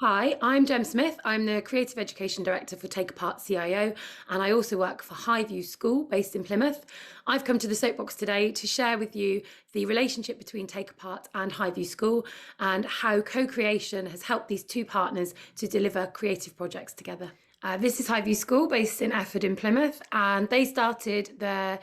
Hi, I'm Jem Smith. I'm the Creative Education Director for Take A Part CIO, and I also work for Highview School based in Plymouth. I've come to the Soapbox today to share with you the relationship between Take A Part and Highview School and how co-creation has helped these two partners to deliver creative projects together. This is Highview School based in Efford in Plymouth, and they started their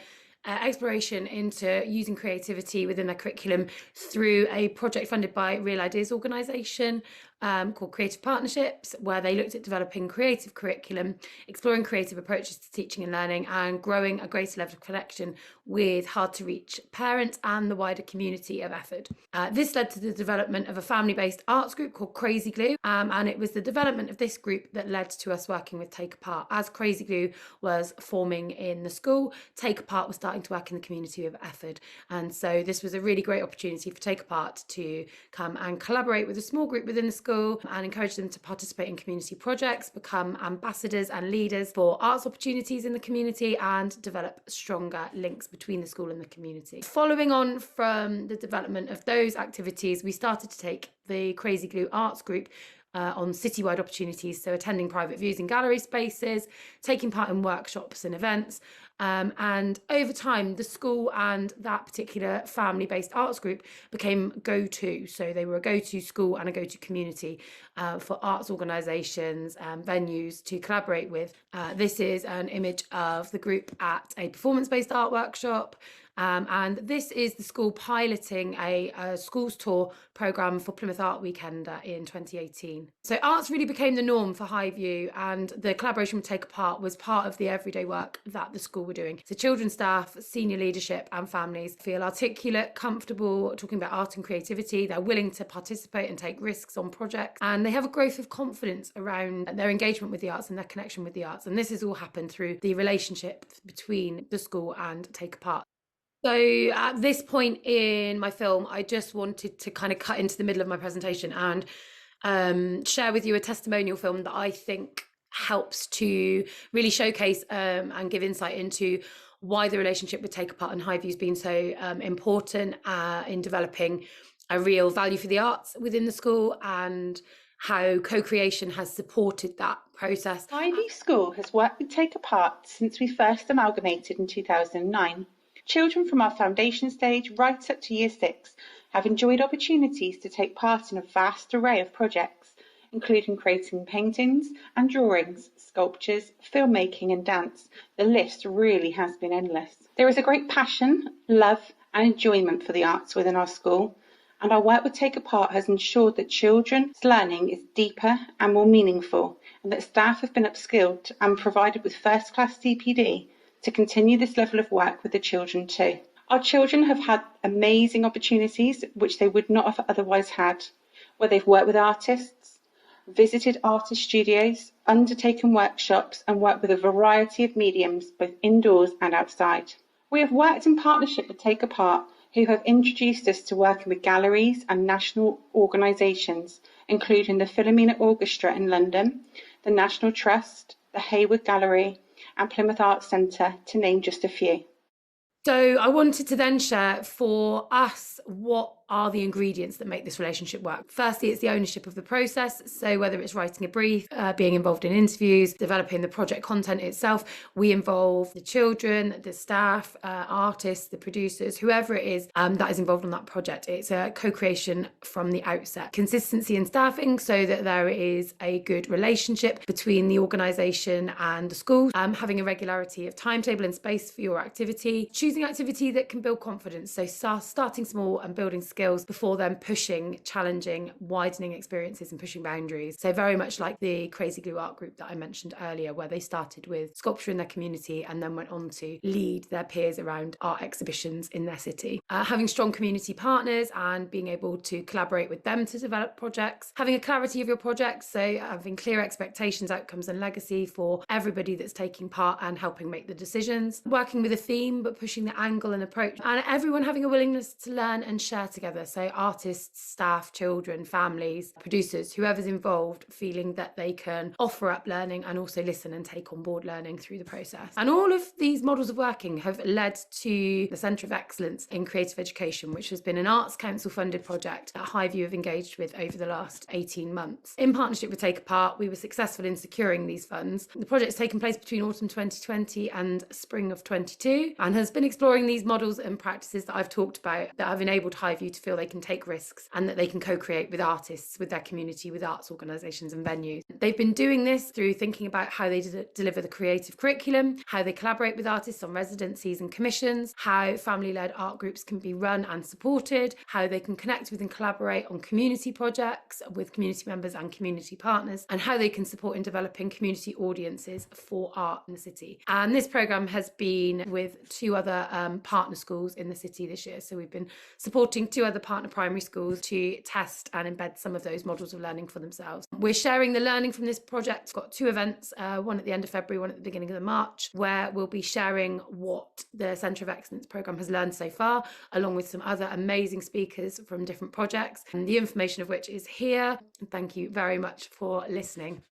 exploration into using creativity within their curriculum through a project funded by Real Ideas organisation called Creative Partnerships, where they looked at developing creative curriculum, exploring creative approaches to teaching and learning, and growing a greater level of connection with hard-to-reach parents and the wider community of Efford. This led to the development of a family-based arts group called Crazy Glue, and it was the development of this group that led to us working with Take A Part. As Crazy Glue was forming in the school, Take A Part was starting to work in the community of Efford, and so this was a really great opportunity for Take A Part to come and collaborate with a small group within the school and encourage them to participate in community projects, become ambassadors and leaders for arts opportunities in the community, and develop stronger links between the school and the community. Following on from the development of those activities, we started to take the Crazy Glue Arts Group on citywide opportunities, so attending private views in gallery spaces, taking part in workshops and events. And over time, the school and that particular family-based arts group became go-to. So they were a go-to school and a go-to community for arts organisations and venues to collaborate with. This is an image of the group at a performance-based art workshop. And this is the school piloting a schools tour programme for Plymouth Art Weekend in 2018. So arts really became the norm for Highview, and the collaboration with Take A Part was part of the everyday work that the school were doing. So children, staff, senior leadership and families feel articulate, comfortable talking about art and creativity. They're willing to participate and take risks on projects, and they have a growth of confidence around their engagement with the arts and their connection with the arts. And this has all happened through the relationship between the school and Take A Part. So at this point in my film, I just wanted to kind of cut into the middle of my presentation and share with you a testimonial film that I think helps to really showcase and give insight into why the relationship with Take A Part and Highview has been so important in developing a real value for the arts within the school, and how co-creation has supported that process. Highview School has worked with Take A Part since we first amalgamated in 2009. Children from our foundation stage right up to Year 6 have enjoyed opportunities to take part in a vast array of projects, including creating paintings and drawings, sculptures, filmmaking and dance. The list really has been endless. There is a great passion, love and enjoyment for the arts within our school, and our work with Take A Part has ensured that children's learning is deeper and more meaningful, and that staff have been upskilled and provided with first-class CPD to continue this level of work with the children too. Our children have had amazing opportunities which they would not have otherwise had, where they've worked with artists, visited artist studios, undertaken workshops and worked with a variety of mediums both indoors and outside. We have worked in partnership with Take A Part, who have introduced us to working with galleries and national organisations, including the Philomena Orchestra in London, the National Trust, the Hayward Gallery and Plymouth Arts Centre, to name just a few. So I wanted to then share for us what are the ingredients that make this relationship work. Firstly, it's the ownership of the process. So whether it's writing a brief, being involved in interviews, developing the project content itself, we involve the children, the staff, artists, the producers, whoever it is that is involved on that project. It's a co-creation from the outset. Consistency in staffing so that there is a good relationship between the organisation and the school. Having a regularity of timetable and space for your activity. Choosing activity that can build confidence. So starting small and building skills before then pushing, challenging, widening experiences and pushing boundaries. So very much like the Crazy Glue Art Group that I mentioned earlier, where they started with sculpture in their community and then went on to lead their peers around art exhibitions in their city. Having strong community partners and being able to collaborate with them to develop projects. Having a clarity of your projects, so having clear expectations, outcomes and legacy for everybody that's taking part and helping make the decisions. Working with a theme but pushing the angle and approach, and everyone having a willingness to learn and share together together. So artists, staff, children, families, producers, whoever's involved, feeling that they can offer up learning and also listen and take on board learning through the process. And all of these models of working have led to the Centre of Excellence in Creative Education, which has been an Arts Council funded project that Highview have engaged with over the last 18 months. In partnership with Take A Part, we were successful in securing these funds. The project's taken place between autumn 2020 and spring of 22 and has been exploring these models and practices that I've talked about that have enabled Highview to feel they can take risks and that they can co-create with artists, with their community, with arts organisations and venues. They've been doing this through thinking about how they deliver the creative curriculum, how they collaborate with artists on residencies and commissions, how family-led art groups can be run and supported, how they can connect with and collaborate on community projects with community members and community partners, and how they can support in developing community audiences for art in the city. And this programme has been with 2 other partner schools in the city this year. So we've been supporting 2 other partner primary schools to test and embed some of those models of learning for themselves. We're sharing the learning from this project. We've got 2 events, one at the end of February, one at the beginning of March, where we'll be sharing what the Centre of Excellence programme has learned so far, along with some other amazing speakers from different projects, and the information of which is here. Thank you very much for listening.